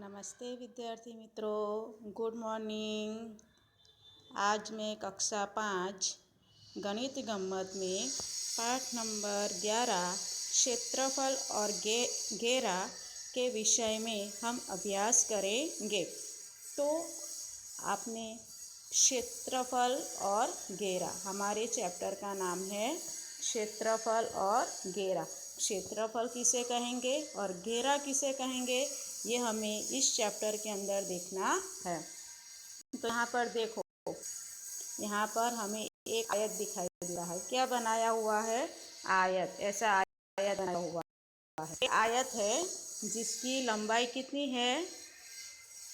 नमस्ते विद्यार्थी मित्रों, गुड मॉर्निंग। आज मैं कक्षा 5 गणित गम्मत में पाठ नंबर 11 क्षेत्रफल और घेरा के विषय में हम अभ्यास करेंगे। तो आपने क्षेत्रफल और घेरा, हमारे चैप्टर का नाम है क्षेत्रफल और घेरा। क्षेत्रफल किसे कहेंगे और घेरा किसे कहेंगे, ये हमें इस चैप्टर के अंदर देखना है। तो यहाँ पर देखो, यहाँ पर हमें एक आयत दिखाई दे रहा है। क्या बनाया हुआ है? आयत। ऐसा आयत बनाया हुआ है। ये आयत है जिसकी लंबाई कितनी है,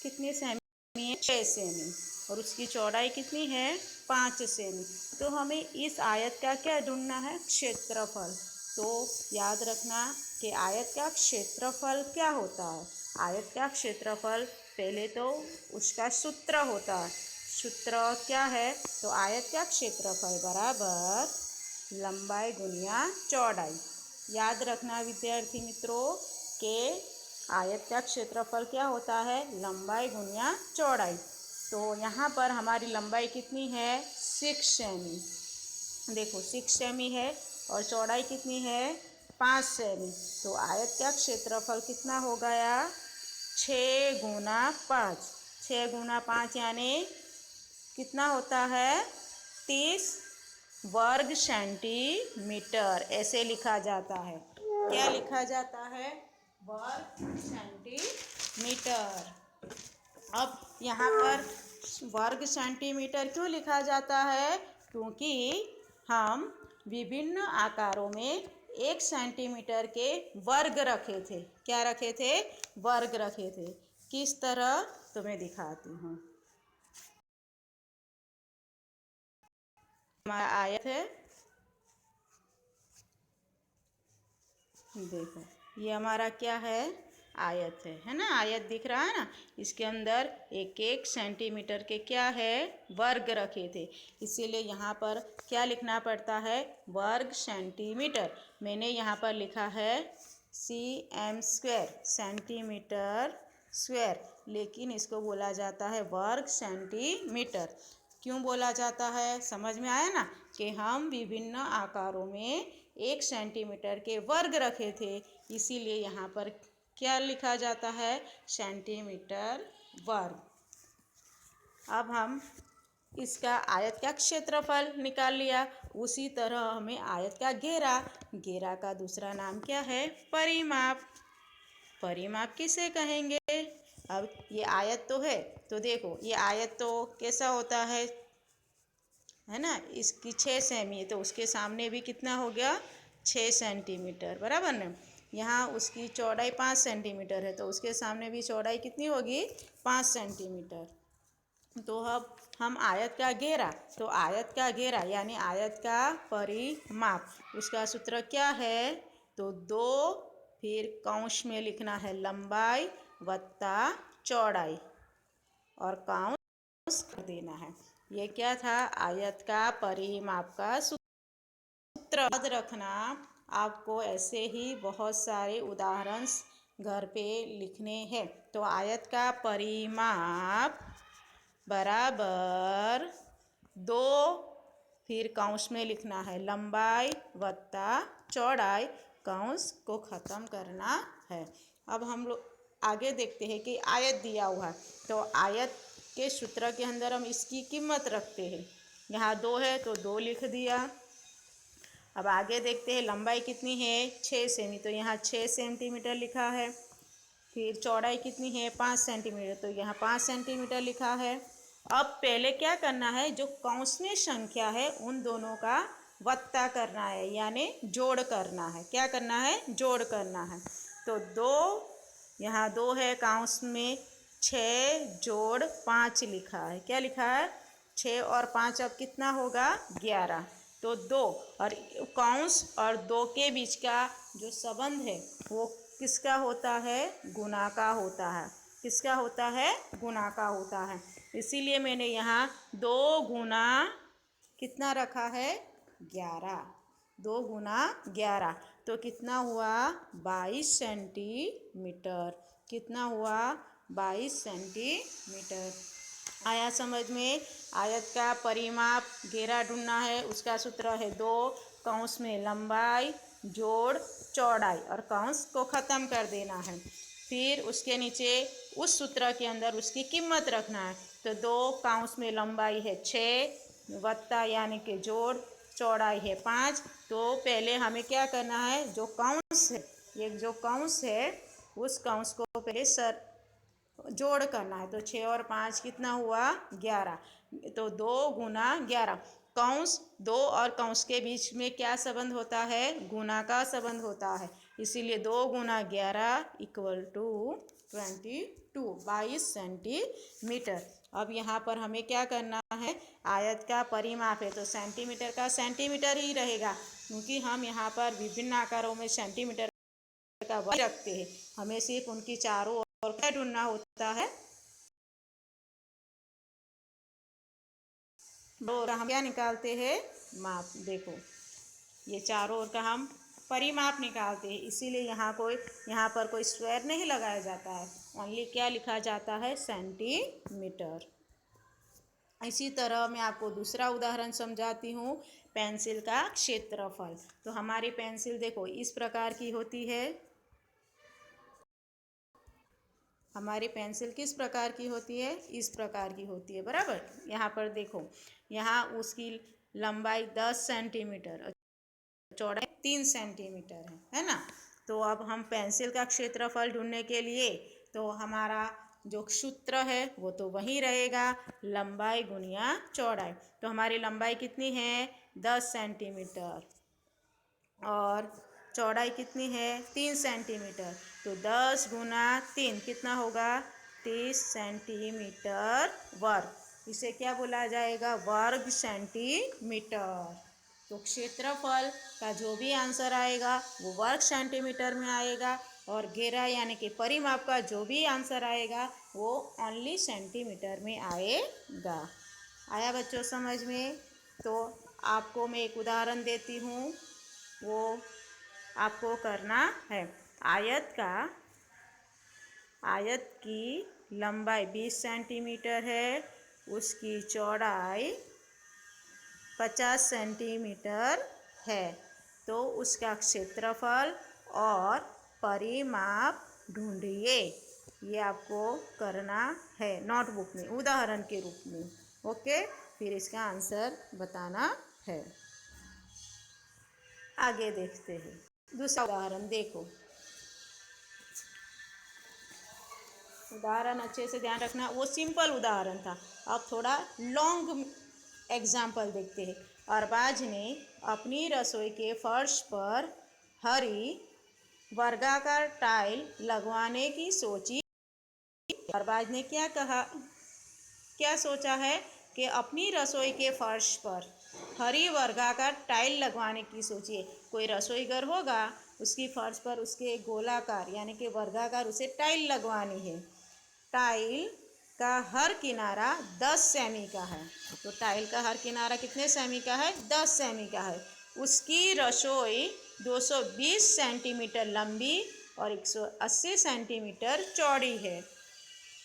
कितनी सेमी है? 6 सेमी। और उसकी चौड़ाई कितनी है? 5 सेमी। तो हमें इस आयत का क्या ढूंढना है? क्षेत्रफल। तो याद रखना कि आयत का क्षेत्रफल क्या होता है। आयत का क्षेत्रफल, पहले तो उसका सूत्र होता है। सूत्र क्या है? तो आयत का क्षेत्रफल बराबर लंबाई गुणिया चौड़ाई। याद रखना विद्यार्थी मित्रों के आयत का क्षेत्रफल क्या होता है? लंबाई गुणिया चौड़ाई। तो यहाँ पर हमारी लंबाई कितनी है? 6 सेमी। देखो 6 सेमी है और चौड़ाई कितनी है? 5 सेमी। तो आयत का क्षेत्रफल कितना हो गया? 6 गुना 5। 6 गुना 5 यानी कितना होता है? 30 वर्ग सेंटीमीटर। ऐसे लिखा जाता है। क्या लिखा जाता है? वर्ग सेंटीमीटर। अब यहाँ पर वर्ग सेंटीमीटर क्यों लिखा जाता है? क्योंकि हम विभिन्न आकारों में 1 सेंटीमीटर के वर्ग रखे थे। क्या रखे थे? वर्ग रखे थे। किस तरह? तो मैं दिखाती हूँ। हमारा आयत है, देखो ये हमारा क्या है? आयत है ना? आयत दिख रहा है ना? इसके अंदर 1 सेंटीमीटर के क्या है? वर्ग रखे थे। इसीलिए यहाँ पर क्या लिखना पड़ता है? वर्ग सेंटीमीटर। मैंने यहाँ पर लिखा है cm स्क्वायर, सेंटीमीटर स्क्वायर, लेकिन इसको बोला जाता है वर्ग सेंटीमीटर। क्यों बोला जाता है? समझ में आया ना कि हम विभिन्न आकारों में 1 सेंटीमीटर के वर्ग रखे थे, इसीलिए यहाँ पर क्या लिखा जाता है? सेंटीमीटर वर्ग। अब हम इसका आयत का क्षेत्रफल निकाल लिया। उसी तरह हमें आयत का घेरा, घेरा का दूसरा नाम क्या है? परिमाप। परिमाप किसे कहेंगे? अब ये आयत तो है, तो देखो ये आयत तो कैसा होता है ना? इसकी 6 सेमी है, तो उसके सामने भी कितना हो गया? 6 सेंटीमीटर, बराबर ना? यहाँ उसकी चौड़ाई 5 सेंटीमीटर है, तो उसके सामने भी चौड़ाई कितनी होगी? 5 सेंटीमीटर। तो अब हम आयत का घेरा, तो आयत का घेरा यानी आयत का परिमाप, उसका सूत्र क्या है? तो 2 फिर कौंस में लिखना है लंबाई वत्ता चौड़ाई और कौंस कर देना है। ये क्या था? आयत का परिमाप का सूत्र। याद रखना, आपको ऐसे ही बहुत सारे उदाहरण घर पे लिखने हैं। तो आयत का परिमाप बराबर 2 फिर कौंस में लिखना है लंबाई वत्ता चौड़ाई, कौंस को ख़त्म करना है। अब हम लोग आगे देखते हैं कि आयत दिया हुआ है, तो आयत के सूत्र के अंदर हम इसकी कीमत रखते हैं। यहाँ 2 है तो 2 लिख दिया। अब आगे देखते हैं लंबाई कितनी है? 6 सेमी, तो यहाँ 6 सेंटीमीटर लिखा है। फिर चौड़ाई कितनी है? 5 सेंटीमीटर, तो यहाँ 5 सेंटीमीटर लिखा है। अब पहले क्या करना है? जो कौंस में संख्या है उन दोनों का वत्ता करना है, यानी जोड़ करना है। क्या करना है? जोड़ करना है। तो 2, यहाँ 2 है कौंस में, 6 जोड़ 5 लिखा है। क्या लिखा है? 6 और 5 अब कितना होगा? 11। तो 2 और कौंस और 2 के बीच का जो संबंध है वो किसका होता है? गुणा का होता है। किसका होता है? गुणा का होता है। इसीलिए मैंने यहाँ 2 गुना कितना रखा है? 11। 2 गुना 11 तो कितना हुआ? 22 सेंटीमीटर। कितना हुआ? 22 सेंटीमीटर। आया समझ में? आयत का परिमाप घेरा ढूंढना है, उसका सूत्र है 2 कौंस में लंबाई जोड़ चौड़ाई और कौंस को ख़त्म कर देना है। फिर उसके नीचे उस सूत्र के अंदर उसकी कीमत रखना है। तो 2 कौंस में लंबाई है 6 वत्ता यानी कि जोड़ चौड़ाई है 5। तो पहले हमें क्या करना है, जो कौंस है, ये जो कौंस है उस कौंस को पहले जोड़ करना है। तो 6 और 5 कितना हुआ? 11। तो 2 गुना 11। कौंस 2 और कौंस के बीच में क्या संबंध होता है? गुना का संबंध होता है। इसीलिए 2 गुना 11 इक्वल टू 22 सेंटीमीटर। अब यहाँ पर हमें क्या करना है, आयत का परिमाप है तो सेंटीमीटर का सेंटीमीटर ही रहेगा, क्योंकि हम यहाँ पर विभिन्न आकारों में सेंटीमीटर का वर्ग रखते हैं। हमें सिर्फ उनकी चारों ओर क्या ढूंढना होता है, और हम क्या निकालते हैं? माप। देखो ये चारों ओर का हम परिमाप निकालते हैं, इसीलिए यहाँ पर कोई स्क्वायर नहीं लगाया जाता है, ओनली क्या लिखा जाता है? सेंटीमीटर। इसी तरह मैं आपको दूसरा उदाहरण समझाती हूँ, पेंसिल का क्षेत्रफल। तो हमारी पेंसिल देखो इस प्रकार की होती है। हमारी पेंसिल किस प्रकार की होती है? इस प्रकार की होती है, बराबर। यहाँ पर देखो, यहाँ उसकी लंबाई 10 सेंटीमीटर और चौड़ाई 3 सेंटीमीटर है ना। तो अब हम पेंसिल का क्षेत्रफल ढूंढने के लिए तो हमारा जो सूत्र है वो तो वही रहेगा, लंबाई गुणिया चौड़ाई। तो हमारी लंबाई कितनी है? 10 सेंटीमीटर और चौड़ाई कितनी है? 3 सेंटीमीटर। तो 10 गुना 3 कितना होगा? 30 सेंटीमीटर वर्ग। इसे क्या बोला जाएगा? वर्ग सेंटीमीटर। तो क्षेत्रफल का जो भी आंसर आएगा वो वर्ग सेंटीमीटर में आएगा, और घेरा यानी कि परिमाप का जो भी आंसर आएगा वो ओनली सेंटीमीटर में आएगा। आया बच्चों समझ में? तो आपको मैं एक उदाहरण देती हूँ, वो आपको करना है। आयत की लंबाई 20 सेंटीमीटर है, उसकी चौड़ाई 50 सेंटीमीटर है। तो उसका क्षेत्रफल और परिमाप ढूंढिए। ये आपको करना है नोटबुक में उदाहरण के रूप में। ओके, फिर इसका आंसर बताना है। आगे देखते हैं दूसरा उदाहरण। देखो उदाहरण अच्छे से ध्यान रखना, वो सिंपल उदाहरण था। अब थोड़ा लॉन्ग एग्जाम्पल देखते हैं। अरबाज ने अपनी रसोई के फर्श पर हरी वर्गाकार टाइल लगवाने की सोची। अरबाज ने क्या कहा, क्या सोचा है कि अपनी रसोई के फर्श पर हरी वर्गाकार टाइल लगवाने की सोचिए। कोई रसोई घर होगा, उसकी फर्श पर उसके गोलाकार यानी कि वर्गाकार उसे टाइल लगवानी है। टाइल का हर किनारा 10 सेमी का है। तो टाइल का हर किनारा कितने सेमी का है? 10 सेमी का है। उसकी रसोई 220 सेंटीमीटर लंबी और 180 सेंटीमीटर चौड़ी है।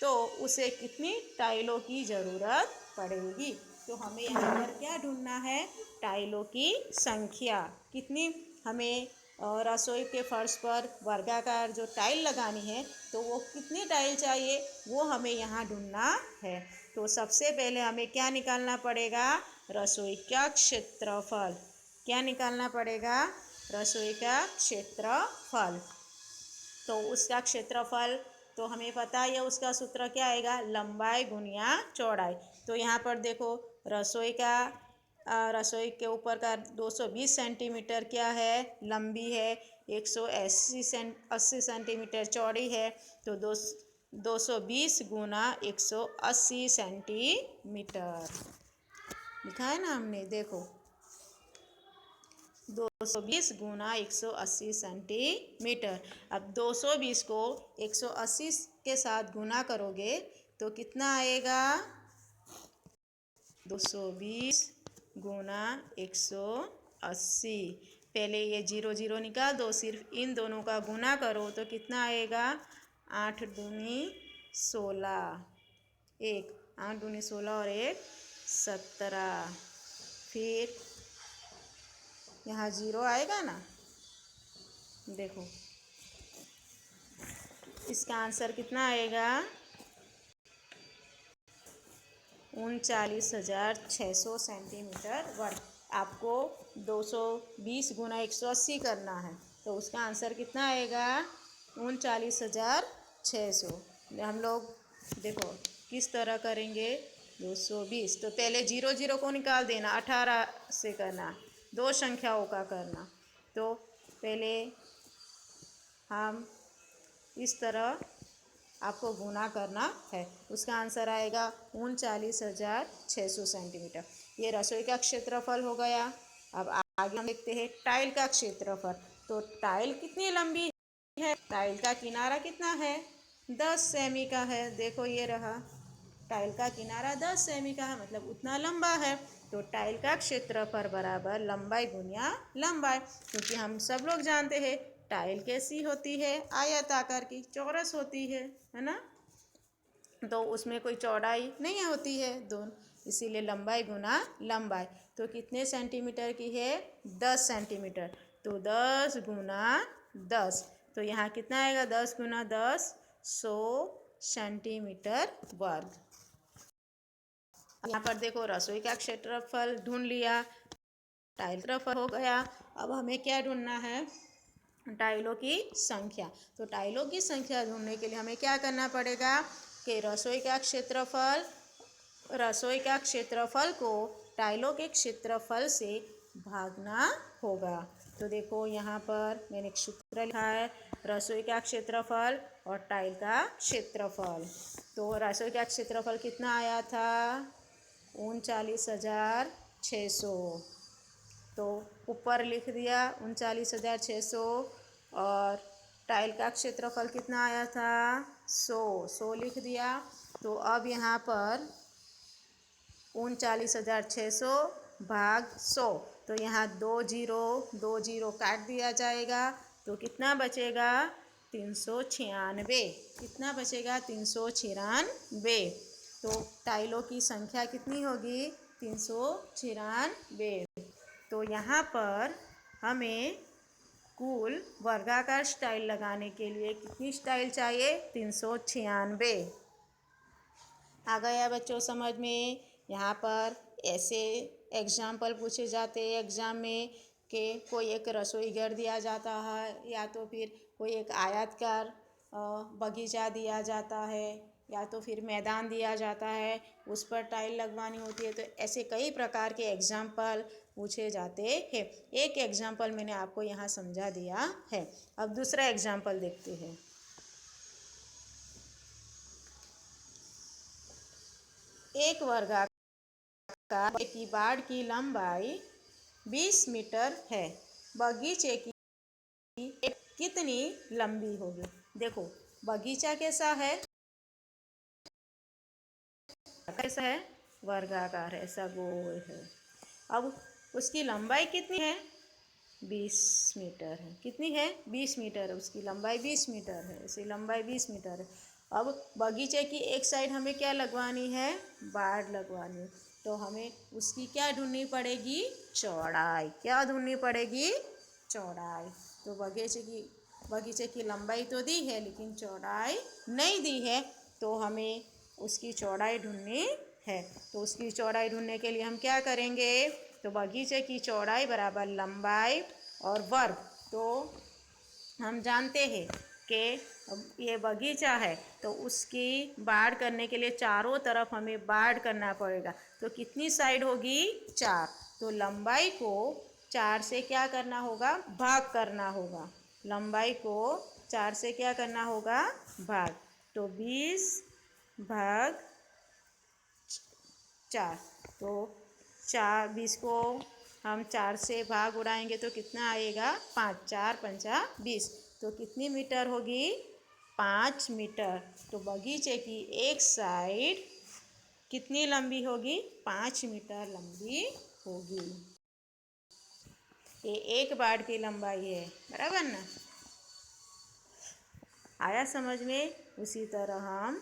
तो उसे कितनी टाइलों की ज़रूरत पड़ेगी? तो हमें यहाँ पर क्या ढूंढना है? टाइलों की संख्या कितनी हमें रसोई के फर्श पर वर्गाकार जो टाइल लगानी है, तो वो कितनी टाइल चाहिए वो हमें यहाँ ढूंढना है। तो सबसे पहले हमें क्या निकालना पड़ेगा? रसोई का क्षेत्रफल। क्या निकालना पड़ेगा? रसोई का क्षेत्रफल। तो उसका क्षेत्रफल तो हमें पता है, उसका सूत्र क्या आएगा? लंबाई गुणिया चौड़ाई। तो यहाँ पर देखो रसोई के ऊपर का 220 सेंटीमीटर क्या है? लंबी है। 180 सेंटीमीटर चौड़ी है। तो 220 गुना 180 सेंटीमीटर लिखा है ना हमने। देखो 220 गुना 180 सेंटीमीटर। अब 220 को 180 के साथ गुना करोगे तो कितना आएगा? 220 गुना 180। पहले ये 0 0 निकाल दो, सिर्फ इन दोनों का गुना करो तो कितना आएगा? 8 दूनी 16, एक 8 दूनी 16 और 1 17। फिर यहाँ 0 आएगा ना, देखो इसका आंसर कितना आएगा? 39,600 सेंटीमीटर वर्ग। आपको 220 गुना 180 करना है, तो उसका आंसर कितना आएगा? 39,600। हम लोग देखो किस तरह करेंगे। 220 तो पहले 0 0 को निकाल देना, 18 से करना, दो संख्याओं का करना। तो पहले हम इस तरह आपको गुना करना है, उसका आंसर आएगा 39,600 सेंटीमीटर। ये रसोई का क्षेत्रफल हो गया। अब आगे हम देखते हैं टाइल का क्षेत्रफल। तो टाइल कितनी लंबी है? टाइल का किनारा कितना है? 10 सेमी का है। देखो ये रहा, टाइल का किनारा 10 सेमी का है, मतलब उतना लंबा है। तो टाइल का क्षेत्रफल बराबर लंबाई गुणिया लंबाई, क्योंकि हम सब लोग जानते हैं टाइल कैसी होती है? आयताकार की, चौरस होती है ना। तो उसमें कोई चौड़ाई नहीं होती है दोनों, इसीलिए लंबाई गुना लंबाई। तो कितने सेंटीमीटर की है? 10 सेंटीमीटर। तो 10 गुना 10, तो यहाँ कितना आएगा? 10 गुना 10 100 सेंटीमीटर वर्ग। यहाँ पर देखो रसोई का क्षेत्रफल ढूंढ लिया, टाइल क्षेत्रफल हो गया। अब हमें क्या ढूंढना है? टाइलों की संख्या। तो टाइलों की संख्या ढूंढने के लिए हमें क्या करना पड़ेगा कि रसोई का क्षेत्रफल को टाइलों के क्षेत्रफल से भागना होगा। तो देखो यहाँ पर मैंने एक सूत्र लिखा है, रसोई का क्षेत्रफल और टाइल का क्षेत्रफल। तो रसोई का क्षेत्रफल कितना आया था? 39,600। तो ऊपर लिख दिया 39,600। और टाइल का क्षेत्रफल कितना आया था? 100 लिख दिया। तो अब यहाँ पर 39,600 भाग 100, तो यहाँ 2 0 काट दिया जाएगा। तो कितना बचेगा? 396। कितना बचेगा? 396। तो टाइलों की संख्या कितनी होगी? 396। तो यहाँ पर हमें कुल वर्गाकार स्टाइल लगाने के लिए कितनी स्टाइल चाहिए? 396। आ गया बच्चों समझ में? यहाँ पर ऐसे एग्जाम्पल पूछे जाते हैं एग्ज़ाम में कि कोई एक रसोई घर दिया जाता है, या तो फिर कोई एक आयताकार बगीचा दिया जाता है, या तो फिर मैदान दिया जाता है, उस पर टाइल लगवानी होती है। तो ऐसे कई प्रकार के एग्जाम्पल पूछे जाते हैं। एक एग्जाम्पल मैंने आपको यहाँ समझा दिया है। अब दूसरा एग्जाम्पल देखते हैं। एक वर्गाकार की बाड़ की लंबाई 20 मीटर है, बगीचे की कितनी लंबी होगी? देखो बगीचा कैसा है? कैसा है? वर्गाकार है, ऐसा गोल है। अब उसकी लंबाई कितनी है? 20 मीटर है। कितनी है? 20 मीटर है। उसकी लंबाई 20 मीटर है, इसकी लंबाई 20 मीटर है। अब बगीचे की एक साइड हमें क्या लगवानी है? बाड़ लगवानी है। तो हमें उसकी क्या ढूंढनी पड़ेगी? चौड़ाई। क्या ढूंढनी पड़ेगी? चौड़ाई। तो बगीचे की लंबाई तो दी है, लेकिन चौड़ाई नहीं दी है, तो हमें उसकी चौड़ाई ढूंढनी है। तो उसकी चौड़ाई ढूंढने के लिए हम क्या करेंगे? तो बगीचे की चौड़ाई बराबर लंबाई और वर्ग। तो हम जानते हैं कि ये बगीचा है, तो उसकी बाड़ करने के लिए चारों तरफ हमें बाड़ करना पड़ेगा। तो कितनी साइड होगी? 4। तो लंबाई को 4 से क्या करना होगा? भाग करना होगा। लंबाई को 4 से क्या करना होगा? भाग। तो 20 भाग 4। तो 20 को हम 4 से भाग उड़ाएंगे तो कितना आएगा? 5। 4 पंचा 20। तो कितनी मीटर होगी? 5 मीटर। तो बगीचे की एक साइड कितनी लंबी होगी? 5 मीटर लंबी होगी। ये एक बाड़ की लंबाई है, बराबर ना? आया समझ में? उसी तरह हम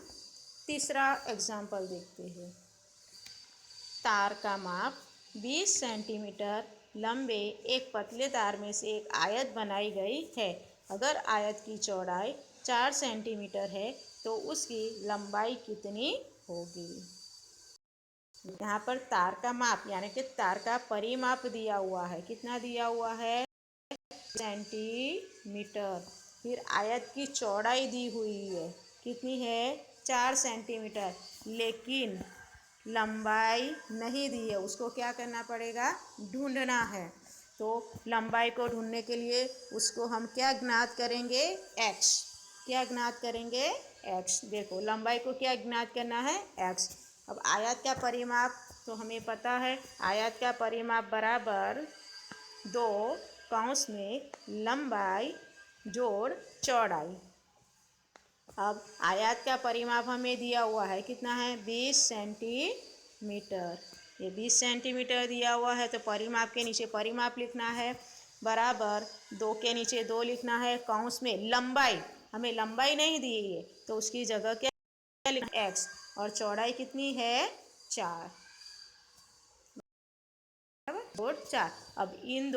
तीसरा एग्जाम्पल देखते हैं। तार का माप 20 सेंटीमीटर लंबे एक पतले तार में से एक आयत बनाई गई है। अगर आयत की चौड़ाई 4 सेंटीमीटर है तो उसकी लंबाई कितनी होगी। यहाँ पर तार का माप यानी कि तार का परिमाप दिया हुआ है। कितना दिया हुआ है? सेंटीमीटर। फिर आयत की चौड़ाई दी हुई है, कितनी है? 4 सेंटीमीटर। लेकिन लंबाई नहीं दी है, उसको क्या करना पड़ेगा? ढूंढना है। तो लंबाई को ढूंढने के लिए उसको हम क्या ज्ञात करेंगे? x। क्या ज्ञात करेंगे? x। देखो लंबाई को क्या ज्ञात करना है? x। अब आयत का परिमाप तो हमें पता है, आयत का परिमाप बराबर 2 कौंस में लंबाई जोड़ चौड़ाई। अब आयत का परिमाप हमें दिया हुआ है, कितना है? 20 सेंटीमीटर। ये 20 सेंटीमीटर दिया हुआ है तो परिमाप के नीचे परिमाप लिखना है, बराबर 2 के नीचे 2 लिखना है, कौंस में लंबाई, हमें लंबाई नहीं दी है तो उसकी जगह क्या लिखना है? x। और चौड़ाई कितनी है? 4। जोड़ 4। अब इन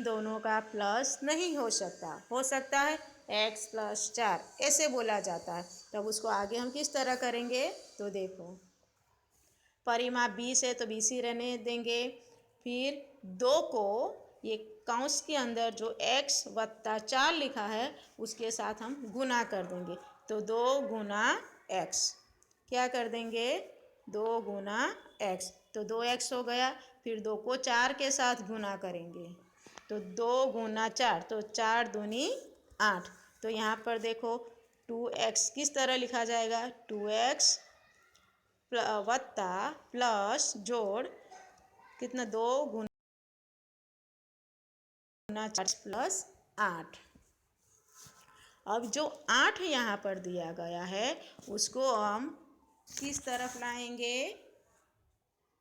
दोनों का प्लस नहीं हो सकता है x + 4 ऐसे बोला जाता है। तब उसको आगे हम किस तरह करेंगे? तो देखो परिमाप 20 है तो 20 ही रहने देंगे। फिर 2 को ये कौंस के अंदर जो x + 4 लिखा है उसके साथ हम गुना कर देंगे। तो 2 गुना x, क्या कर देंगे? 2 गुना x, तो 2x हो गया। फिर 2 को 4 के साथ गुना करेंगे तो 2 गुना 4, तो 4 दूनी 8। तो यहाँ पर देखो 2x किस तरह लिखा जाएगा? 2x वत्ता प्लस जोड़ कितना? 2 गुना 4 प्लस 8। अब जो 8 यहाँ पर दिया गया है उसको हम किस तरफ लाएंगे?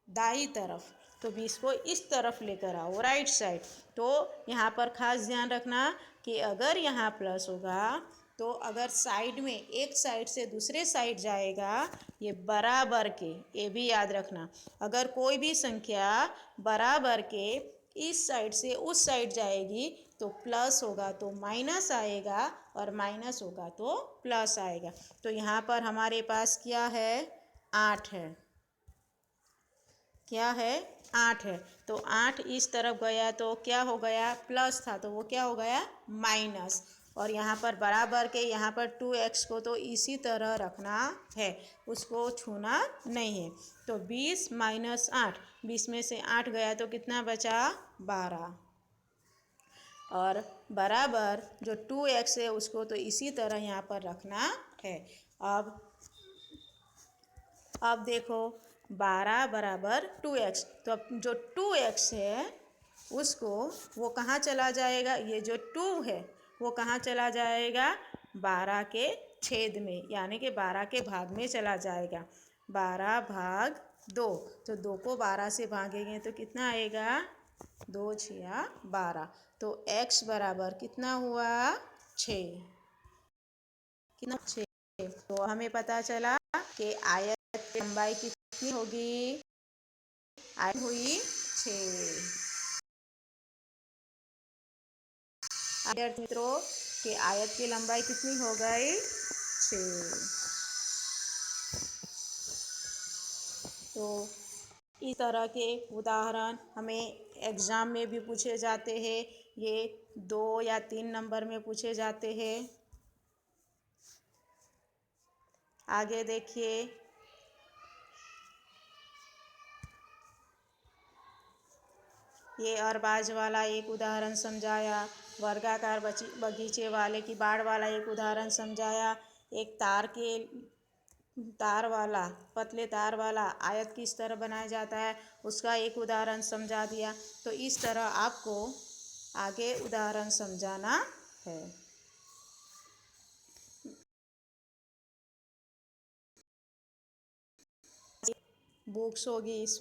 दाई तरफ। तो 20 को इस तरफ लेकर आओ, राइट साइड। तो यहाँ पर खास ध्यान रखना कि अगर यहाँ प्लस होगा तो अगर साइड में एक साइड से दूसरे साइड जाएगा ये बराबर के, ये भी याद रखना। अगर कोई भी संख्या बराबर के इस साइड से उस साइड जाएगी तो प्लस होगा तो माइनस आएगा और माइनस होगा तो प्लस आएगा। तो यहाँ पर हमारे पास क्या है? 8 है। क्या है? 8 है। तो 8 इस तरफ गया तो क्या हो गया? प्लस था तो वो क्या हो गया? माइनस। और यहाँ पर बराबर के यहाँ पर 2x को तो इसी तरह रखना है, उसको छूना नहीं है। तो 20 - 8, 20 में से 8 गया तो कितना बचा? 12। और बराबर जो 2x है उसको तो इसी तरह यहाँ पर रखना है। अब देखो 12 बराबर 2x, तो अब जो 2x है उसको वो कहाँ चला जाएगा? ये जो 2 है वो कहाँ चला जाएगा? 12 के छेद में, यानी कि 12 के भाग में चला जाएगा। 12/2, तो 2 को 12 से भागेंगे तो कितना आएगा? 2 × 6 = 12। तो x बराबर कितना हुआ? 6। कितना? 6। तो हमें पता चला कि आयत की लंबाई कितनी होगी? आयत हुई 6। विद्यार्थी मित्रों कि आयत की लंबाई कितनी हो गई? 6। तो इस तरह के उदाहरण हमें एग्ज़ाम में भी पूछे जाते हैं। ये 2 या 3 नंबर में पूछे जाते हैं। आगे देखिए, ये अरबाज वाला एक उदाहरण समझाया, वर्गाकार बगीचे वाले की बाड़ वाला एक उदाहरण समझाया, एक तार वाला पतले तार वाला आयत किस तरह बनाया जाता है उसका एक उदाहरण समझा दिया। तो इस तरह आपको आगे उदाहरण समझाना है। बुक्स होगी